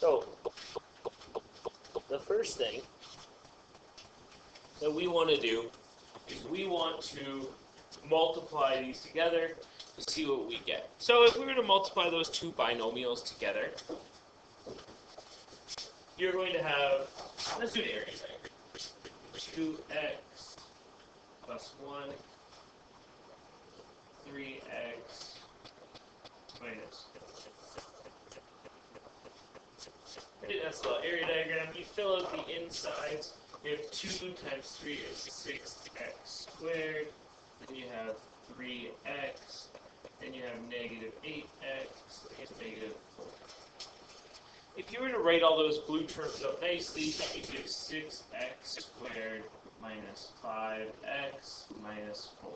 So, the first thing that we want to do is we want to multiply these together to see what we get. So if we were to multiply those two binomials together, you're going to have, let's do an area diagram. 2x plus 1, 3x minus 4. That's the area diagram. You fill out the insides. You have 2 times 3 is 6x squared. Then you have 3x. Then you have negative 8x. It's negative 4. If you were to write all those blue terms up nicely, you give 6x squared minus 5x minus 4.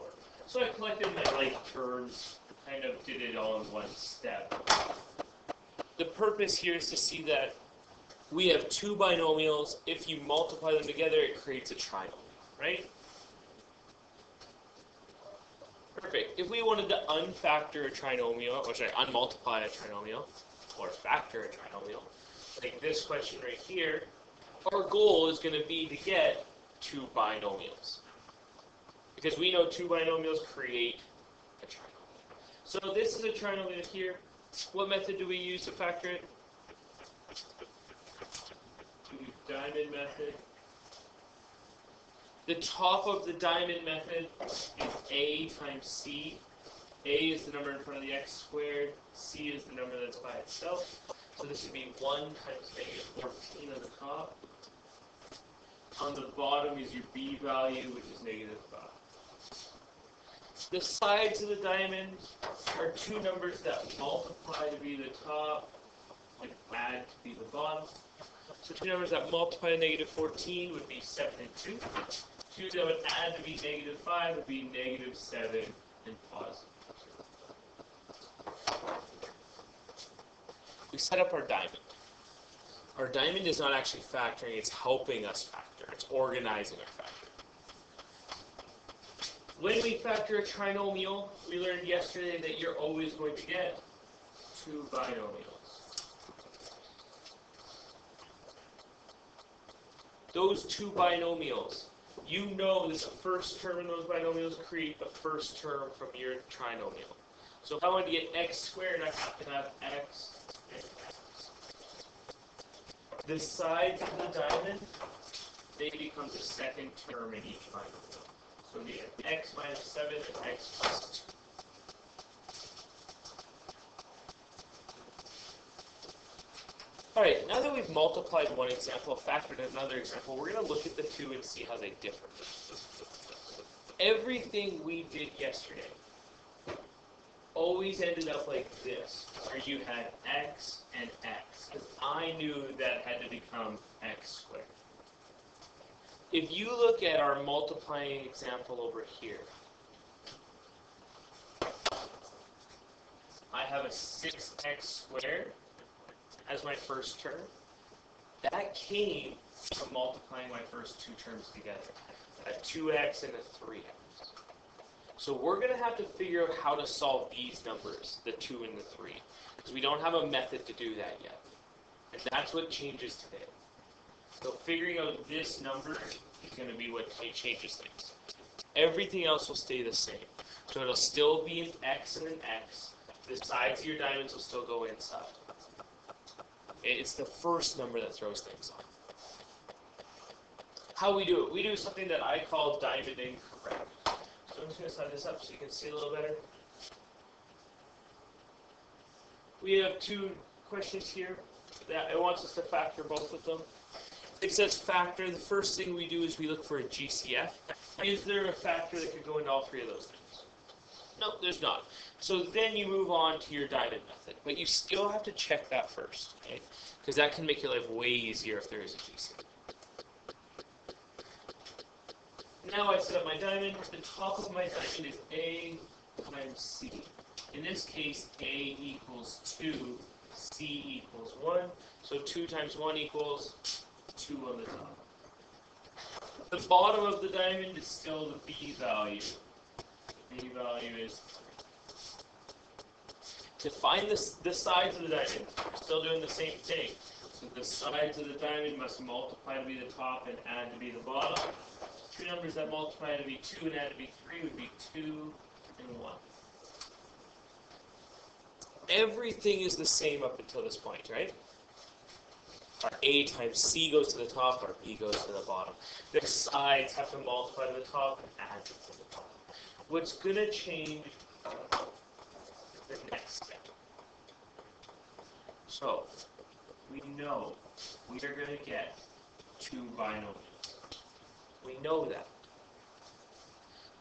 So I collected my like terms, kind of did it all in one step. The purpose here is to see that we have two binomials. If you multiply them together, it creates a trinomial, right? Perfect. If we wanted to unfactor a trinomial, or sorry, unmultiply a trinomial, or factor a trinomial, like this question right here, our goal is going to be to get two binomials. Because we know two binomials create a trinomial. So this is a trinomial here. What method do we use to factor it? The diamond method. The top of the diamond method is a times c. A is the number in front of the x squared. C is the number that's by itself. So this would be 1 times negative 14 on the top. On the bottom is your b value, which is negative 5. The sides of the diamond are two numbers that multiply to be the top and add to be the bottom. So two numbers that multiply to negative 14 would be 7 and 2. Two that would add to be negative 5 would be negative 7 and positive. We set up our diamond. Our diamond is not actually factoring, it's helping us factor. It's organizing our factor. When we factor a trinomial, we learned yesterday that you're always going to get two binomials. Those two binomials, you know that the first term in those binomials create the first term from your trinomial. So if I want to get x squared, I have to have x. The sides of the diamond, they become the second term in each binomial. So we have x minus 7 and x plus 2. Alright, now that we've multiplied one example, factored another example, we're going to look at the two and see how they differ. Everything we did yesterday always ended up like this, where you had x and x, because I knew that had to become x squared. If you look at our multiplying example over here, I have a 6x squared as my first term. That came from multiplying my first two terms together, a 2x and a 3x. So we're going to have to figure out how to solve these numbers, the 2 and the 3, because we don't have a method to do that yet. And that's what changes today. So figuring out this number is going to be what changes things. Everything else will stay the same. So it'll still be an x and an x. The sides of your diamonds will still go inside. It's the first number that throws things off. How we do it? We do something that I call diamonding correct. So I'm just going to slide this up so you can see a little better. We have two questions here that it wants us to factor both of them. It says factor. The first thing we do is we look for a GCF. Is there a factor that could go into all three of those things? No, there's not. So then you move on to your diamond method. But you still have to check that first, okay? Because that can make your life way easier if there is a GCF. Now I set up my diamond. The top of my diamond is A times C. In this case, A equals 2, C equals 1. So 2 times 1 equals 2 on the top. The bottom of the diamond is still the B value. The B value is 3. To find the sides of the diamond, we're still doing the same thing. So the sides of the diamond must multiply to be the top and add to be the bottom. Two numbers that multiply to be 2 and add to be 3 would be 2 and 1. Everything is the same up until this point, right? Our A times C goes to the top, our B goes to the bottom. The sides have to multiply to the top and add to the bottom. What's going to change the next step? So, we know we are going to get 2 binomials. We know that.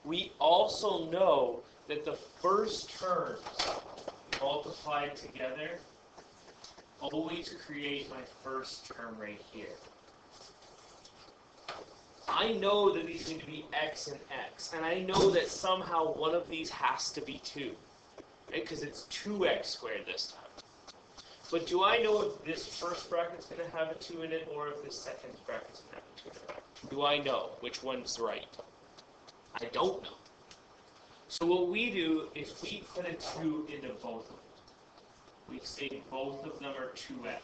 We also know that the first terms multiplied together always create my first term right here. I know that these need to be x and x, and I know that somehow one of these has to be 2, right? Because it's 2x squared this time. But do I know if this first bracket's going to have a 2 in it, or if this second bracket's going to have a 2 in it? Do I know which one's right? I don't know. So what we do is we put a 2 into both of them. We say both of them are 2x.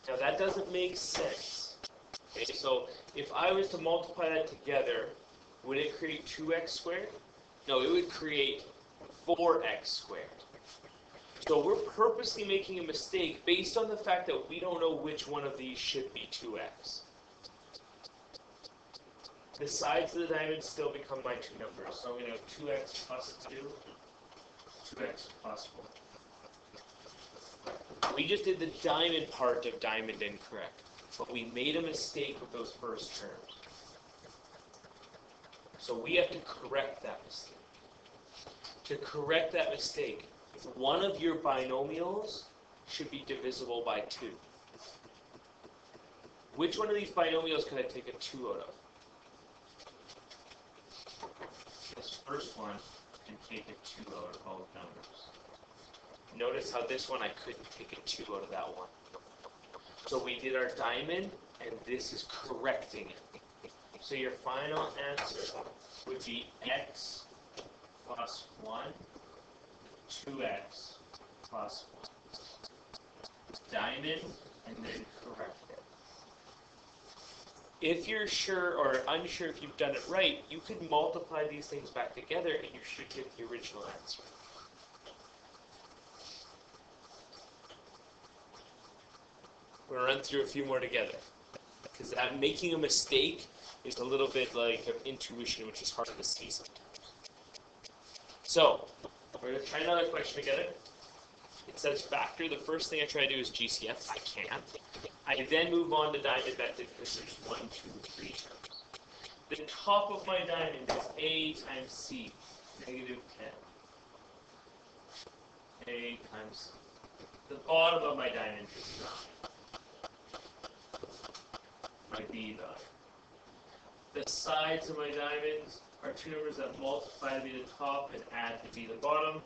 Now that doesn't make sense. Okay, so if I was to multiply that together, would it create 2x squared? No, it would create 4x squared. So we're purposely making a mistake based on the fact that we don't know which one of these should be 2x. The sides of the diamond still become my 2 numbers. So I'm going to have 2x plus 2, 2x plus 1. We just did the diamond part of diamond incorrect, but we made a mistake with those first terms. So we have to correct that mistake. To correct that mistake, one of your binomials should be divisible by 2. Which one of these binomials can I take a 2 out of? This first one can take a 2 out of both numbers. Notice how this one I couldn't take a 2 out of that one. So we did our diamond, and this is correcting it. So your final answer would be x plus 1, 2x plus 1. Diamond, and then correct it. If you're sure or unsure if you've done it right, you could multiply these things back together and you should get the original answer. We're going to run through a few more together. Because making a mistake is a little bit like intuition, which is hard to see sometimes. So, we're going to try another question together. It says factor. The first thing I try to do is GCF. I can't. I then move on to diamond method because there's 1, 2, 3 terms. The top of my diamond is A times C, negative 10. A times C. The bottom of my diamond is 9. My B value. The sides of my diamonds are 2 numbers that multiply to be the top and add to be the bottom.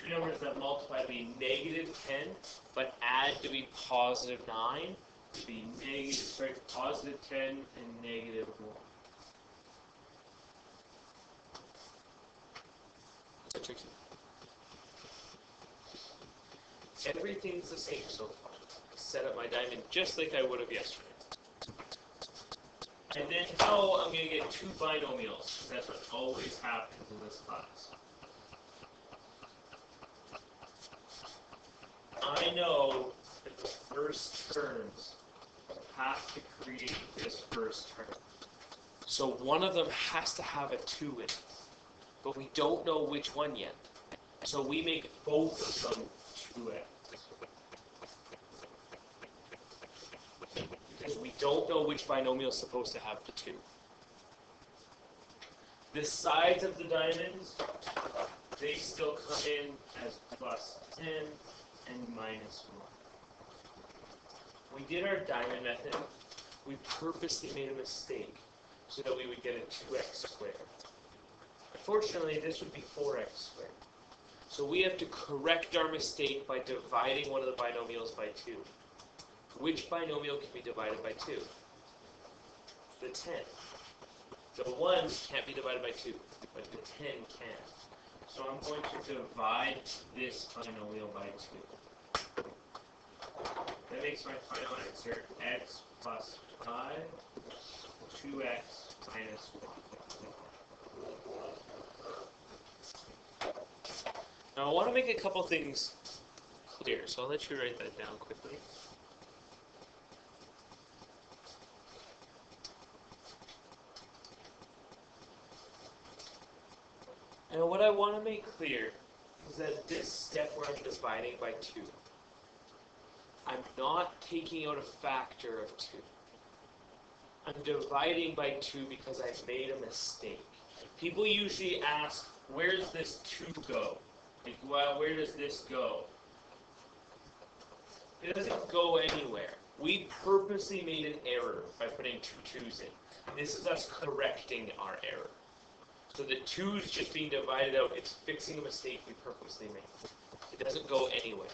2 numbers that multiply to be negative 10, but add to be positive 9. To be positive 10 and negative 1. So tricky. Everything's the same so far. Set up my diamond just like I would have yesterday. And then now I'm going to get 2 binomials. That's what always happens in this class. I know that the first terms have to create this first term. So one of them has to have a 2 in it. But we don't know which one yet. So we make both of them 2x. Because we don't know which binomial is supposed to have the 2. The sides of the diamonds, they still come in as plus 10 and minus 1. We did our diamond method. We purposely made a mistake so that we would get a 2x squared. Unfortunately, this would be 4x squared. So we have to correct our mistake by dividing one of the binomials by 2. Which binomial can be divided by 2? The 10. The 1 can't be divided by 2, but the 10 can. So I'm going to divide this binomial by 2. That makes my final answer x plus 5, 2x minus 1. Now I want to make a couple things clear, so I'll let you write that down quickly. And what I want to make clear is that this step where I'm dividing by 2, I'm not taking out a factor of 2. I'm dividing by 2 because I made a mistake. People usually ask, where does this 2 go? Like, well, where does this go? It doesn't go anywhere. We purposely made an error by putting 2 2's in. This is us correcting our error. So the 2 is just being divided out. It's fixing a mistake we purposely made. It doesn't go anywhere.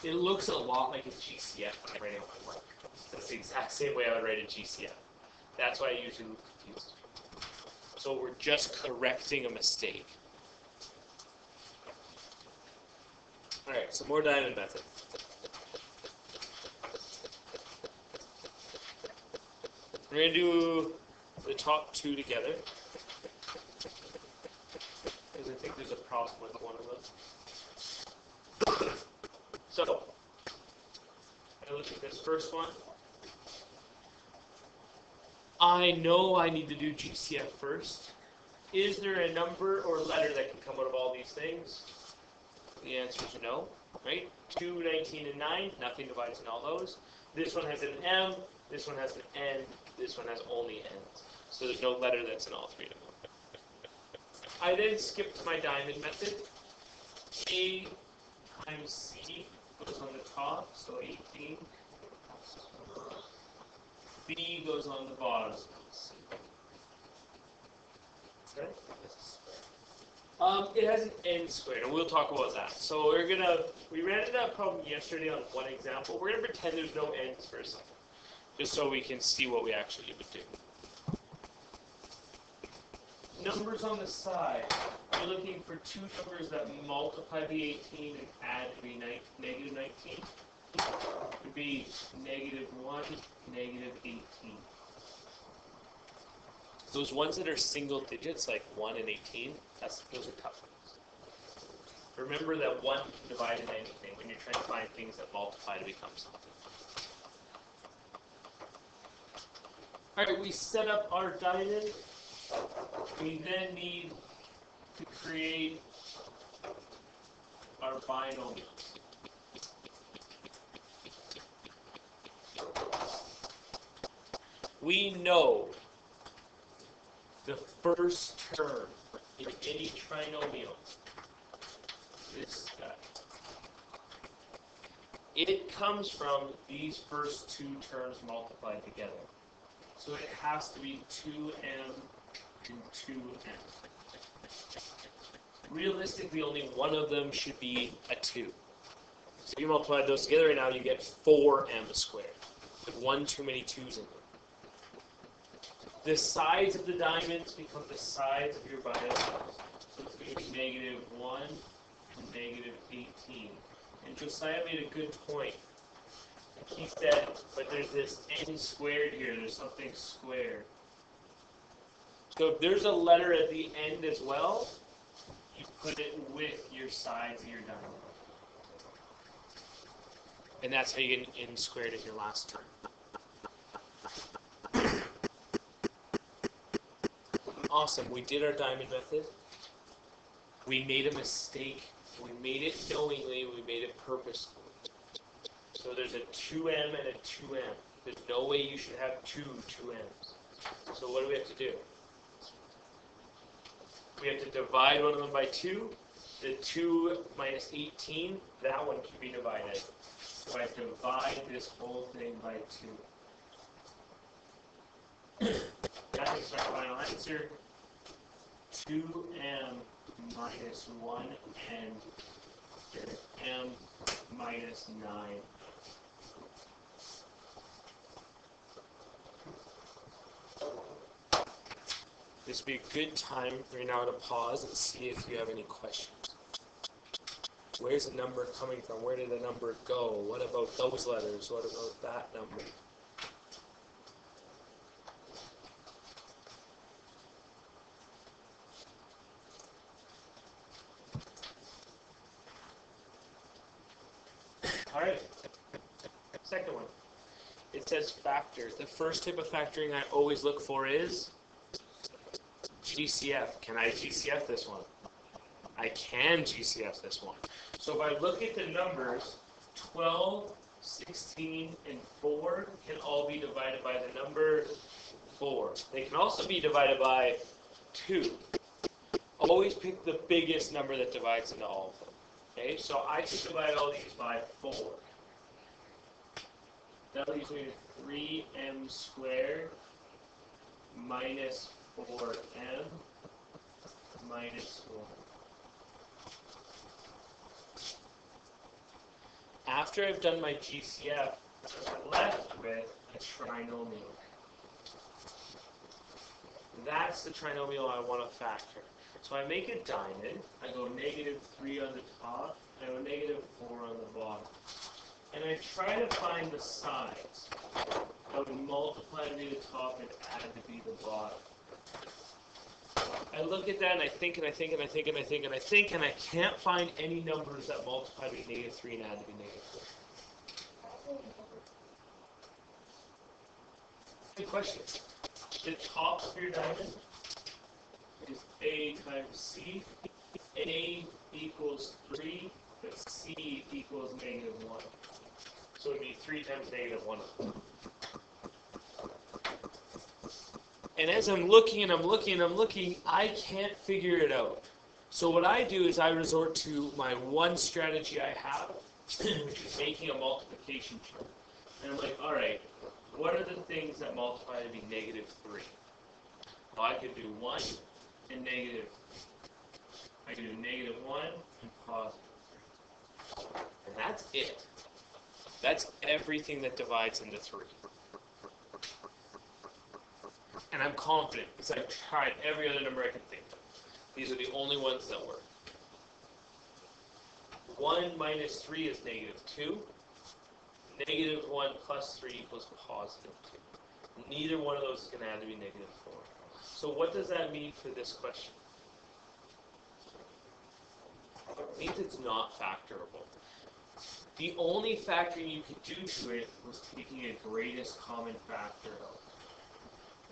It looks a lot like a GCF when I'm writing my work. That's the exact same way I would write a GCF. That's why I usually look confused. So we're just correcting a mistake. Alright, some more diamond method. We're going to do the top 2 together, because I think there's a problem with one of them. So, I look at this first one. I know I need to do GCF first. Is there a number or letter that can come out of all these things? The answer is no, right? 2, 19, and 9, nothing divides in all those. This one has an M, this one has an N, this one has only N's. So there's no letter that's in all 3 of them. I then skip to my diamond method. A times C goes on the top, so 18. B goes on the bottom, so C. Okay? It has an N squared, and we'll talk about that. So we ran into that problem yesterday on one example. We're gonna pretend there's no N's for a second, just so we can see what we actually would do. Numbers on the side. We're looking for 2 numbers that multiply the 18 and add to be negative 19. It would be negative 1, negative 18. Those ones that are single digits, like 1 and 18, those are tough ones. Remember that 1 can divide in anything when you're trying to find things that multiply to become something. Alright, we set up our diamond. We then need to create our binomials. We know the first term in any trinomial is that it comes from these first 2 terms multiplied together. So it has to be 2m and 2m. Realistically, only one of them should be a 2. So if you multiply those together right now, you get 4m squared. With 1 too many 2's in them. The sides of the diamonds become the sides of your binomials. So it's going to be negative 1 and negative 18. And Josiah made a good point. He said, but there's this n squared here. There's something squared. So if there's a letter at the end as well, you put it with your sides of your diamond. And that's how you get an n squared in your last term. Awesome. We did our diamond method. We made a mistake. We made it knowingly. We made it purposefully. So there's a 2m and a 2m. There's no way you should have 2m's. So what do we have to do? We have to divide one of them by 2. The 2 minus 18, that one can be divided. So I divide this whole thing by 2. That is our final answer. 2m minus 1 and m minus 9. This would be a good time right now to pause and see if you have any questions. Where's the number coming from? Where did the number go? What about those letters? What about that number? All right. Second one. It says factor. The first type of factoring I always look for is GCF. Can I GCF this one? I can GCF this one. So if I look at the numbers, 12, 16, and 4 can all be divided by the number 4. They can also be divided by 2. Always pick the biggest number that divides into all of them. Okay, so I can divide all these by 4. That leaves me with 3m squared minus 4m minus 1. After I've done my GCF, I'm left with a trinomial. That's the trinomial I want to factor. So I make a diamond. I go -3 on the top, and I go -4 on the bottom. And I try to find the sides. I would multiply to be the top and add to be the bottom. I look at that and I think and I think and I think and I think and I think, and I can't find any numbers that multiply to be -3 and add to be -4. Good question. The top of your diamond is A times C. A equals 3, but C equals -1. So it would be 3 times -1. And as I'm looking and I'm looking and I'm looking, I can't figure it out. So what I do is I resort to my one strategy I have, which is making a multiplication chart. And I'm like, all right, what are the things that multiply to be -3? Well, I could do 1 and negative. I could do -1 and +3. And that's it. That's everything that divides into 3. And I'm confident because I've tried every other number I can think of. These are the only ones that work. 1 minus 3 is -2. -1 plus 3 equals +2. Neither one of those is going to have to be -4. So what does that mean for this question? It means it's not factorable. The only factoring you could do to it was taking a greatest common factor out.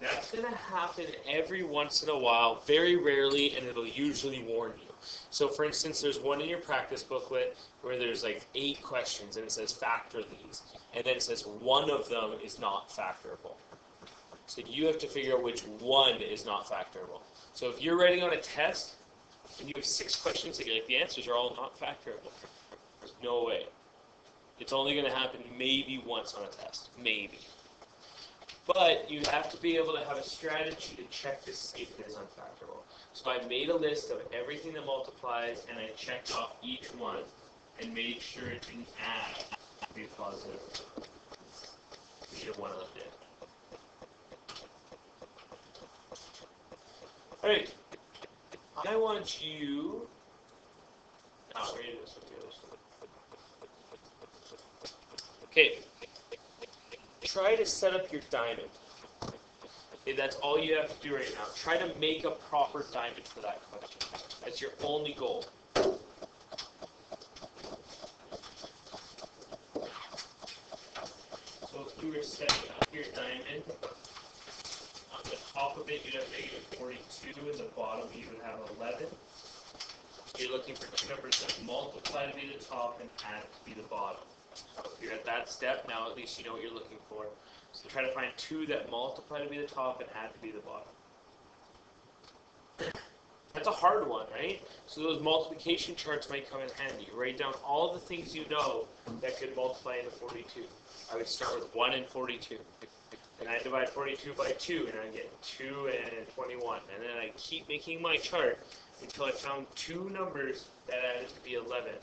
That's going to happen every once in a while, very rarely, and it'll usually warn you. So for instance, there's one in your practice booklet where there's like 8 questions and it says factor these. And then it says one of them is not factorable. So you have to figure out which one is not factorable. So if you're writing on a test and you have 6 questions that you're like, the answers are all not factorable, there's no way. It's only going to happen maybe once on a test. Maybe. But you have to be able to have a strategy to check to see if it is unfactorable. So I made a list of everything that multiplies, and I checked off each one and made sure it didn't add to be positive. Either one of them did. All right. I want you. Ready to do this with yours. Okay. Try to set up your diamond. Okay, that's all you have to do right now. Try to make a proper diamond for that question. That's your only goal. So if you were setting up your diamond, on the top of it you'd have -42, and the bottom you would have 11. You're looking for 2 numbers that multiply to be the top and add to be the bottom. So if you're at that step, now at least you know what you're looking for. So try to find 2 that multiply to be the top and add to be the bottom. That's a hard one, right? So those multiplication charts might come in handy. Write down all the things you know that could multiply into 42. I would start with 1 and 42. And I divide 42 by 2, and I get 2 and 21. And then I keep making my chart until I found 2 numbers that added to be 11.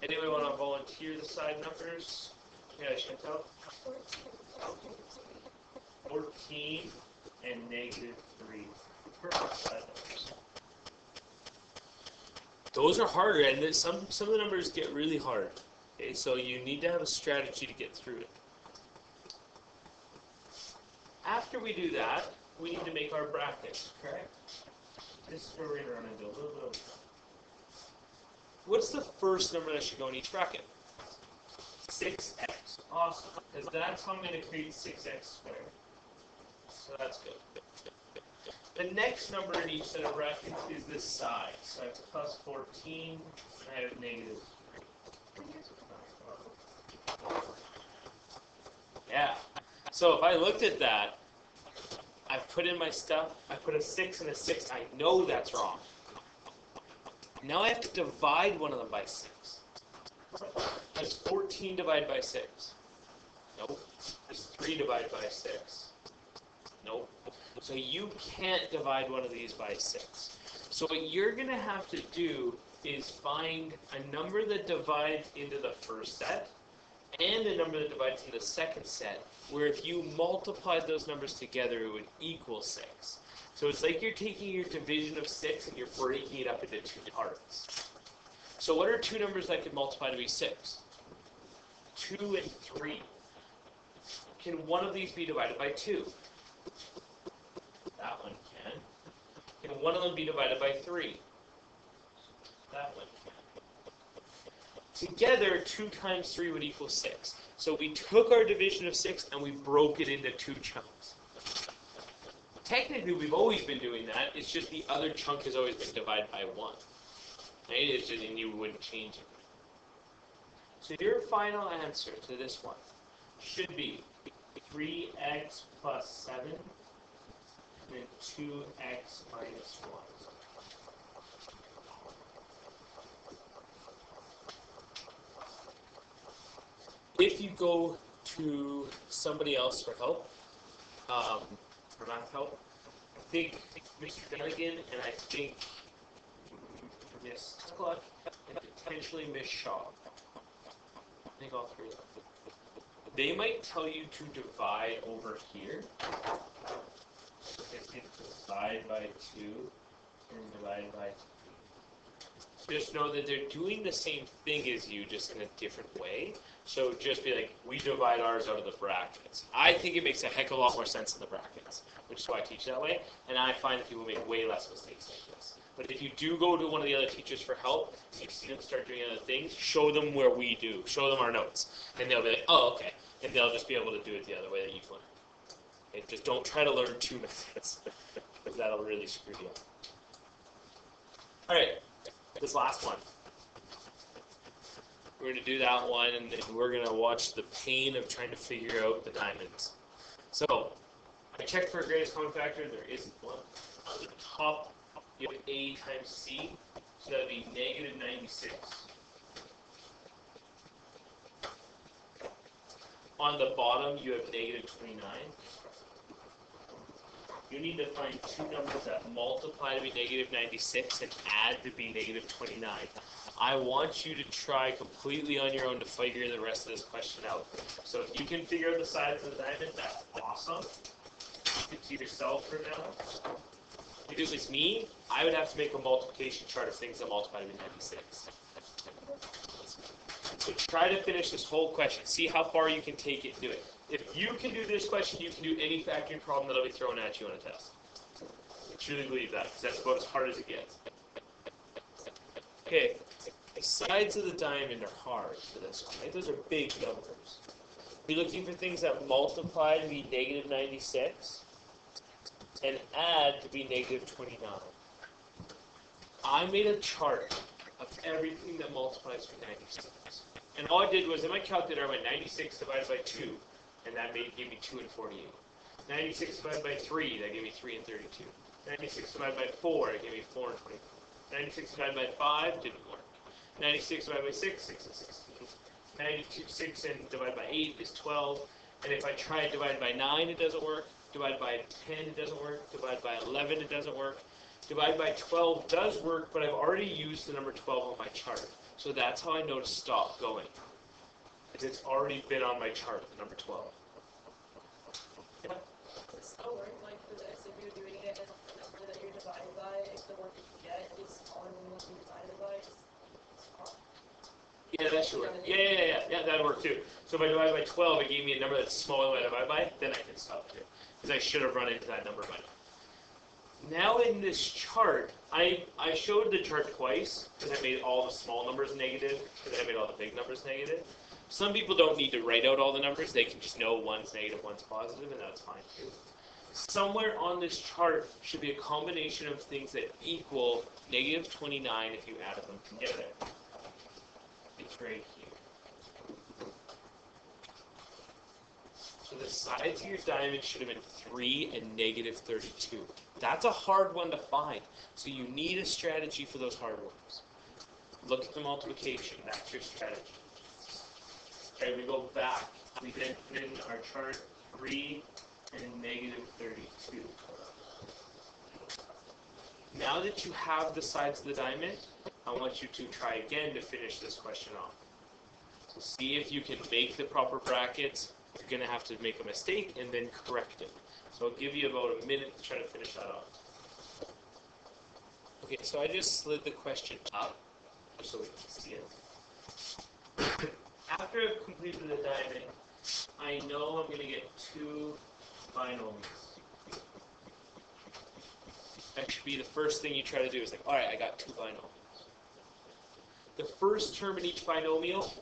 Anyone want to volunteer the side numbers? Yeah, Chantal? 14 and -3. Perfect side numbers. Those are harder, and some of the numbers get really hard. Okay, so you need to have a strategy to get through it. After we do that, we need to make our brackets, correct? This is where we're going to run into a little bit of... What's the first number that should go in each bracket? 6x. Awesome. Because that's how I'm going to create 6x squared. So that's good. The next number in each set of brackets is this side. So I have plus 14, and I have negative 3. Yeah. So if I looked at that, I've put in my stuff, I put a 6 and a 6, I know that's wrong. Now I have to divide one of them by 6. Does 14 divide by 6? Nope. Does 3 divide by 6? Nope. So you can't divide one of these by 6. So what you're going to have to do is find a number that divides into the first set and a number that divides into the second set, where if you multiplied those numbers together, it would equal 6. So it's like you're taking your division of 6 and you're breaking it up into 2 parts. So what are 2 numbers that could multiply to be 6? 2 and 3. Can one of these be divided by 2? That one can. Can one of them be divided by 3? That one can. Together, 2 times 3 would equal 6. So we took our division of 6 and we broke it into 2 chunks. Technically, we've always been doing that. It's just the other chunk has always been divided by 1. Right? It's just, and you wouldn't change it. So your final answer to this one should be 3x plus 7 and 2x minus 1. If you go to somebody else for help, for math help, I think Mr. Dunnigan and I think Miss Cluck and potentially Miss Shaw. I think all 3 of them. They might tell you to divide over here. So if you divide by 2 and divide by 3. Just know that they're doing the same thing as you, just in a different way. So just be like, we divide ours out of the brackets. I think it makes a heck of a lot more sense in the brackets, which is why I teach that way. And I find that people make way less mistakes like this. But if you do go to one of the other teachers for help, and you see them start doing other things, show them where we do. Show them our notes. And they'll be like, oh, okay. And they'll just be able to do it the other way that you learn. Okay, just don't try to learn 2 methods, because that'll really screw you up. All right, this last one. We're going to do that one, and then we're going to watch the pain of trying to figure out the diamonds. So, I checked for a greatest common factor. There isn't one. On the top, you have A times C, so that would be negative 96. On the bottom, you have negative 29. You need to find 2 numbers that multiply to be negative 96 and add to be negative 29. I want you to try completely on your own to figure the rest of this question out. So if you can figure out the sides of the diamond, that's awesome. You can see yourself for now. If it was me, I would have to make a multiplication chart of things that multiply to be 96. So try to finish this whole question. See how far you can take it and do it. If you can do this question, you can do any factoring problem that'll be thrown at you on a test. I truly believe that, because that's about as hard as it gets. Okay, the sides of the diamond are hard for this one, right? Those are big numbers. You're looking for things that multiply to be negative 96 and add to be negative 29. I made a chart of everything that multiplies to 96. And all I did was, in my calculator, I went 96 divided by 2, and that gave me 2 and 48. 96 divided by 3, that gave me 3 and 32. 96 divided by 4, it gave me 4 and 24. 96 divided by 5 didn't work. 96 divided by 6, 6 and 16. 96 and divided by 8 is 12. And if I try to divide by 9, it doesn't work. Divide by 10, it doesn't work. Divide by 11, it doesn't work. Divide by 12 does work, but I've already used the number 12 on my chart. So that's how I know to stop going. It's already been on my chart, the number 12. Yeah. Does that work like for this? If you're doing it and the number that you're divided by, if the one that you get is smaller than the one you divided by, Yeah, that should work. Yeah, that'd work too. So if I divide by 12, it gave me a number that's smaller than I divide by, then I can stop there. Because I should have run into that number by now. Now in this chart, I showed the chart twice, because I made all the small numbers negative, because I made all the big numbers negative. Some people don't need to write out all the numbers, they can just know one's negative, one's positive, and that's fine too. Somewhere on this chart should be a combination of things that equal negative 29 if you added them together. It's right here. So the sides of your diamond should have been 3 and negative 32. That's a hard one to find. So you need a strategy for those hard ones. Look at the multiplication. That's your strategy. Okay, we go back. We then put in our chart 3 and negative 32. Now that you have the sides of the diamond, I want you to try again to finish this question off. So see if you can make the proper brackets. You're going to have to make a mistake and then correct it. So I'll give you about a minute to try to finish that off. Okay, so I just slid the question up so we can see it. After I've completed the diamond, I know I'm going to get 2 binomials. That should be the first thing you try to do is like, all right, I got 2 binomials. The first term in each binomial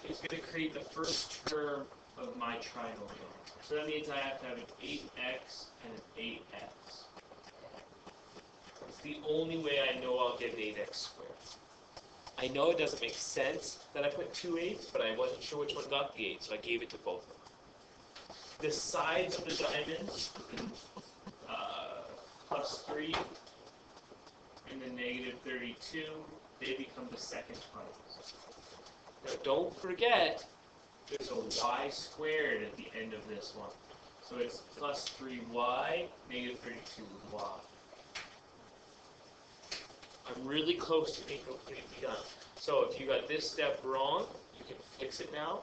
is going to create the first term of my trinomial. So that means I have to have an 8x and an 8x. It's the only way I know I'll get an 8x squared. I know it doesn't make sense that I put 2 8s, but I wasn't sure which one got the 8, so I gave it to both of them. The sides of the diamond, plus 3 and the negative 32, they become the second trinomial. Now don't forget, there's a y squared at the end of this one. So it's plus 3y, negative 32y. I'm really close to being completely done. So if you got this step wrong, you can fix it now.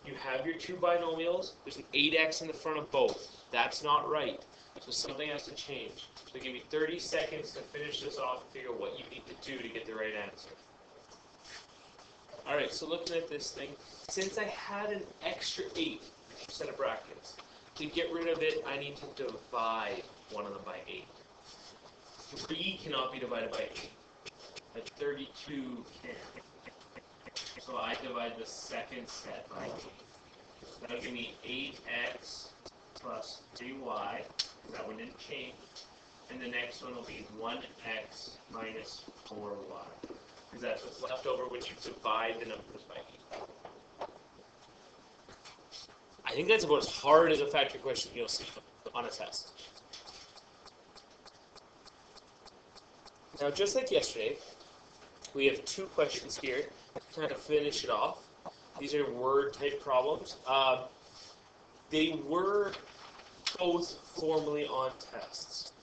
You have your 2 binomials. There's an 8x in the front of both. That's not right. So something has to change. So give me 30 seconds to finish this off and figure out what you need to do to get the right answer. Alright, so looking at this thing, since I had an extra 8 set of brackets, to get rid of it, I need to divide one of them by 8. 3 cannot be divided by 8. But 32 can. So I divide the second set by 8. That'll give me 8x plus 3y. That one didn't change. And the next one will be 1x minus 4y. Because that's what's left over when you divide the numbers by 8. I think that's about as hard as a factor question you'll see on a test. Now, just like yesterday, we have 2 questions here to kind of finish it off. These are word-type problems. They were both formally on tests.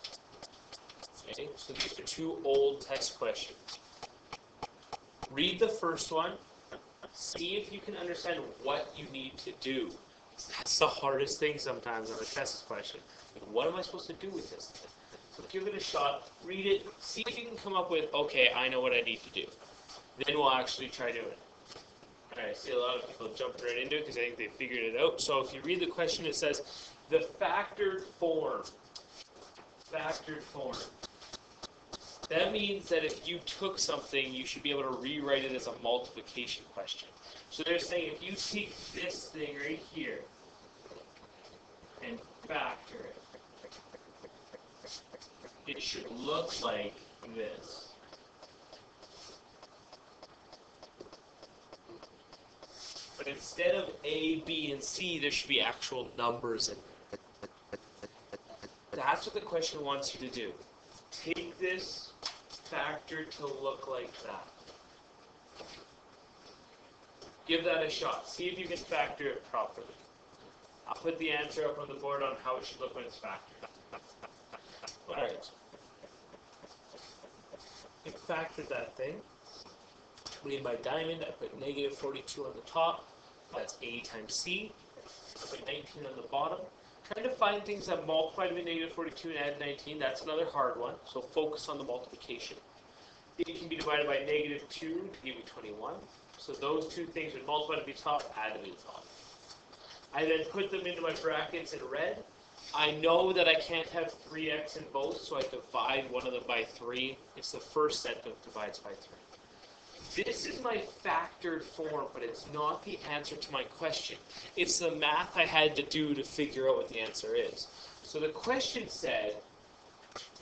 Okay, so these are 2 old test questions. Read the first one. See if you can understand what you need to do. That's the hardest thing sometimes on a test question. Like, what am I supposed to do with this? So give it a shot, read it, see if you can come up with, okay, I know what I need to do. Then we'll actually try doing it. Alright, I see a lot of people jumping right into it because I think they figured it out. So if you read the question, it says, the factored form. Factored form. That means that if you took something, you should be able to rewrite it as a multiplication question. So they're saying if you take this thing right here and factor it, it should look like this. But instead of A, B, and C, there should be actual numbers in it. That's what the question wants you to do. Take this factor to look like that. Give that a shot. See if you can factor it properly. I'll put the answer up on the board on how it should look when it's factored. Alright. I factored that thing. Read my diamond. I put negative 42 on the top. That's A times C. I put 19 on the bottom. Trying to find things that multiply to negative 42 and add 19. That's another hard one. So focus on the multiplication. It can be divided by negative 2 to give you 21. So those two things would multiply to be top, add to be top. I then put them into my brackets in red. I know that I can't have 3x in both, so I divide one of them by 3. It's the first set that divides by 3. This is my factored form, but it's not the answer to my question. It's the math I had to do to figure out what the answer is. So the question said,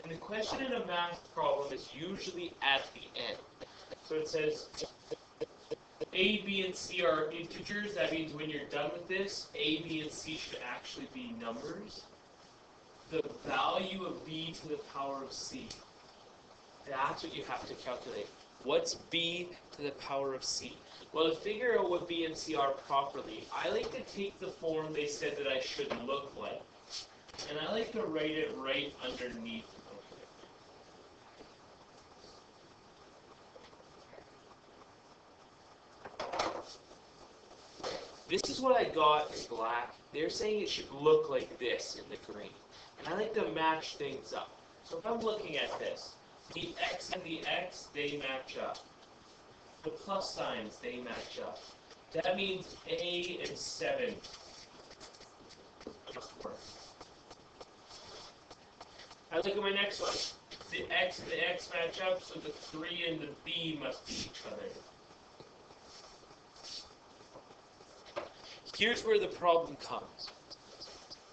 and the question in a math problem is usually at the end. So it says, A, B, and C are integers. That means when you're done with this, A, B, and C should actually be numbers. The value of B to the power of C. That's what you have to calculate. What's B to the power of C? Well, to figure out what B and C are properly, I like to take the form they said that I should look like, and I like to write it right underneath. This is what I got in black. They're saying it should look like this in the green. And I like to match things up. So if I'm looking at this, the x and the x, they match up. The plus signs, they match up. That means A and 7 must work. I look at my next one. The x and the x match up, so the 3 and the b must be each other. Here's where the problem comes.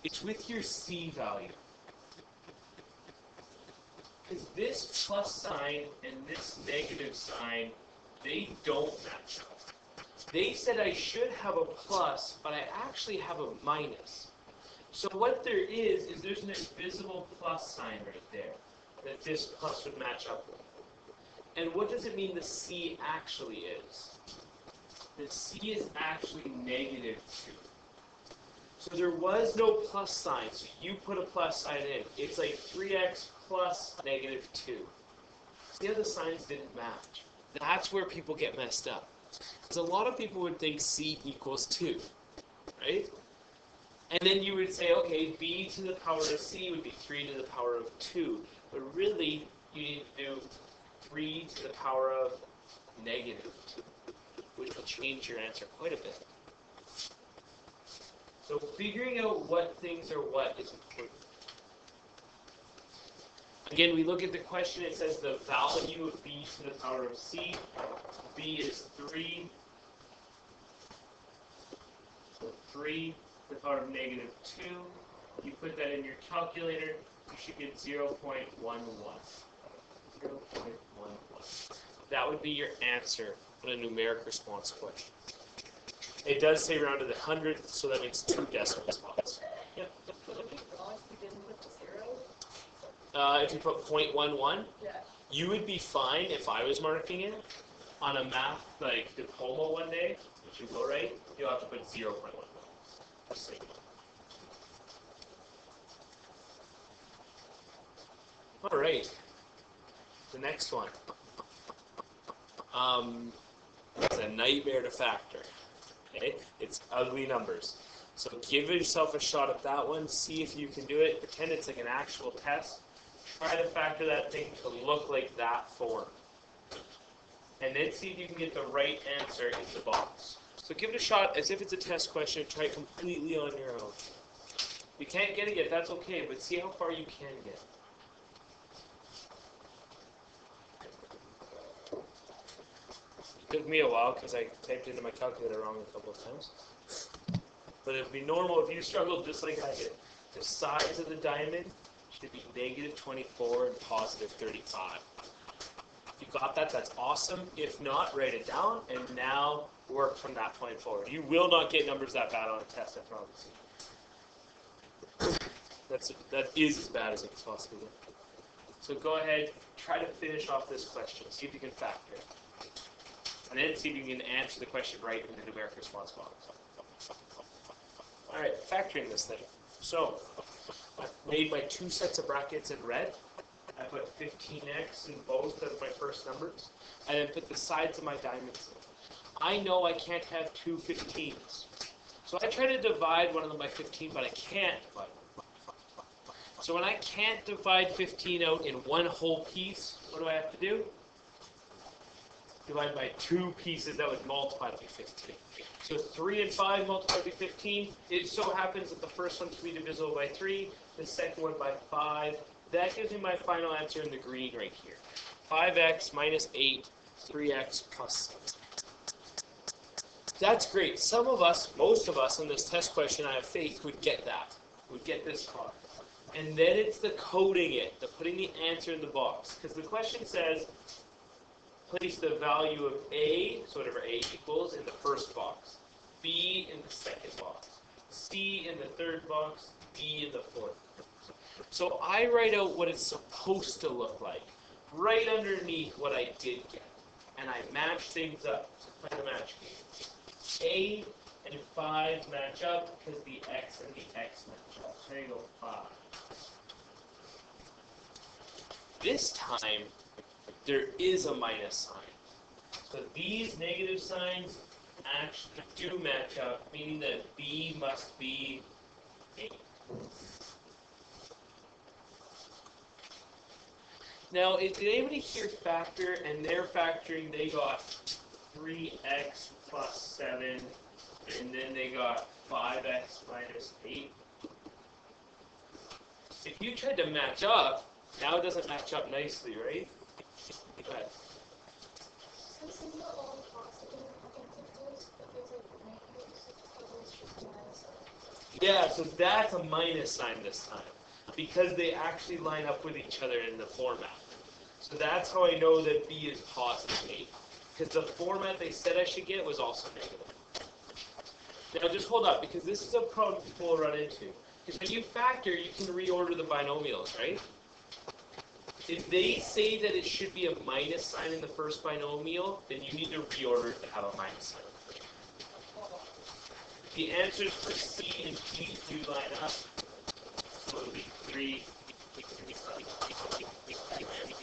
It's with your C value. Because this plus sign and this negative sign, they don't match up. They said I should have a plus, but I actually have a minus. So what there is there's an invisible plus sign right there that this plus would match up with. And what does it mean the C actually is? The C is actually negative 2. So there was no plus sign, so you put a plus sign in. It's like 3x plus negative 2. See how the signs didn't match? That's where people get messed up. Because a lot of people would think C equals 2, right? And then you would say, okay, B to the power of C would be 3 to the power of 2. But really, you need to do 3 to the power of negative 2. Which will change your answer quite a bit. So figuring out what things are what is important. Again, we look at the question, it says the value of B to the power of C. B is 3. So 3 to the power of negative 2. You put that in your calculator, you should get 0.11. 0.11. That would be your answer on a numeric response question. It does say round to the 100th, so that makes 2 decimal spots. Yep. If you put 0.11, you would be fine if I was marking it on a math like diploma one day, which you go right, you'll have to put 0.11. All right. The next one. It's a nightmare to factor. Okay? It's ugly numbers. So give yourself a shot at that one. See if you can do it. Pretend it's like an actual test. Try to factor that thing to look like that form. And then see if you can get the right answer in the box. So give it a shot as if it's a test question. Try it completely on your own. If you can't get it yet, that's okay, but see how far you can get. It took me a while because I typed into my calculator wrong a couple of times. But it would be normal if you struggled just like I did. The size of the diamond should be negative 24 and positive 35. If you got that, that's awesome. If not, write it down and now work from that point forward. You will not get numbers that bad on a test, I promise you. That is as bad as it can possibly get. So go ahead, try to finish off this question. See if you can factor it. And then see if you can answer the question right in the numeric response box. Alright, factoring this thing. So, I've made my 2 sets of brackets in red. I put 15x in both of my first numbers. And then put the sides of my diamonds in. I know I can't have 2 15s. So I try to divide one of them by 15, but I can't divide them. So when I can't divide 15 out in one whole piece, what do I have to do? divided by 2 pieces that would multiply by 15. So 3 and 5 multiplied by 15. It so happens that the first one can be divisible by 3, the second one by 5. That gives me my final answer in the green right here. 5x minus 8, 3x plus 6. That's great. Some of us, most of us on this test question, I have faith, would get that. Would get this part. And then it's the coding it, the putting the answer in the box. Because the question says, place the value of A, so whatever A equals, in the first box. B in the second box. C in the third box. D in the fourth. So I write out what it's supposed to look like, right underneath what I did get. And I match things up. So play the match game. A and 5 match up because the X and the X match up. So there you go, 5. This time, there is a minus sign. So these negative signs actually do match up, meaning that B must be 8. Now, did anybody here factor, and they're factoring, they got 3x plus 7, and then they got 5x minus 8? If you tried to match up, now it doesn't match up nicely, right? Go ahead. Since these are all positive, I can take those, but there's like negatives, so those should be minus. Yeah, so that's a minus sign this time, because they actually line up with each other in the format. So that's how I know that B is positive 8, because the format they said I should get was also negative. Now just hold up, because this is a problem people will run into. Because when you factor, you can reorder the binomials, right? If they say that it should be a minus sign in the first binomial, then you need to reorder it to have a minus sign. The answers for C and D do line up.